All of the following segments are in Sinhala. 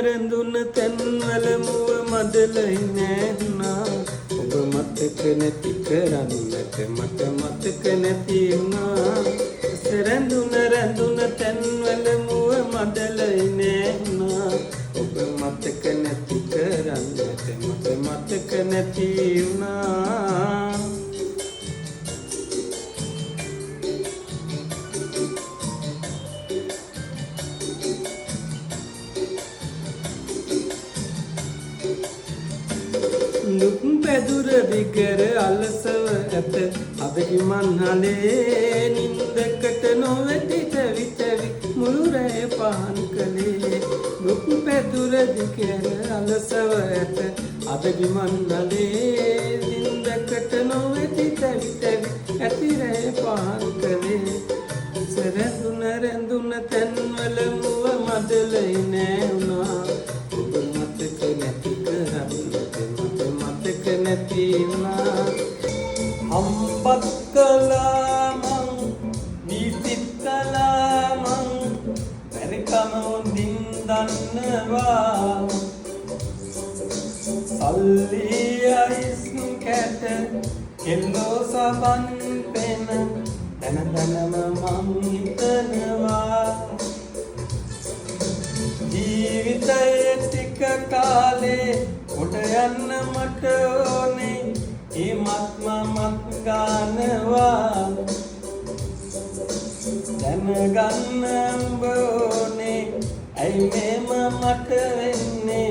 රැඳුන තැන්වල මුව මඩලයි නෑහුණා. ඔබ මතක නැති කරන්නට මට මතක නැති වුණා. රැඳුන තැන්වල මුව මඩලයි නෑහුණා. ඔබ මතක නැති කරන්නට මට මතක නැති වුණා. ලුක් පැදුර විකර අලසව ඇත අදකි මන්හලේ. නින්දකට නොවැටි තැවි තැවි මුළු රැය පහන් කළේ. ලුක් පැදුර විකර අලසව ඇත අදකි මන්හලේ. නින්දකට නොවැටි තැවි තැවි ඇති රැය පහන් කළේ. රැඳුන තැන්වල මුව මඩලයි නෑහුණා. ඔබ මතක නැති කරන්නට මතක නැති වුණා. හම්බත් කළා මං වීතිත් කළා මං පෙරකම හොඳින් දන්නවා. සල්ලි අයිස් කැට කෙල්ලෝ සබන් පෙන දැනම මං හිතනවා. ජීවිතයේ ටික කාලේ කොට යන්න මට ඕනේ. ඒ මත් ගානවා දැනගන්න උඹ ඕනේ. ඇයි මේම මට වෙන්නේ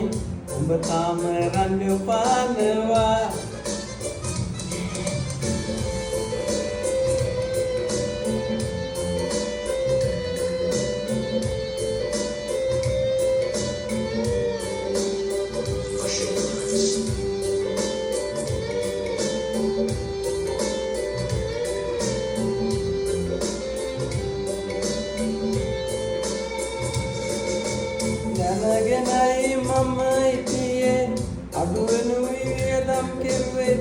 උඹ තාම රණ්ඩු පානවා. දැනගෙනයි මම හිටියේ අඩුවෙනුයි වියදම් කෙරුවේ.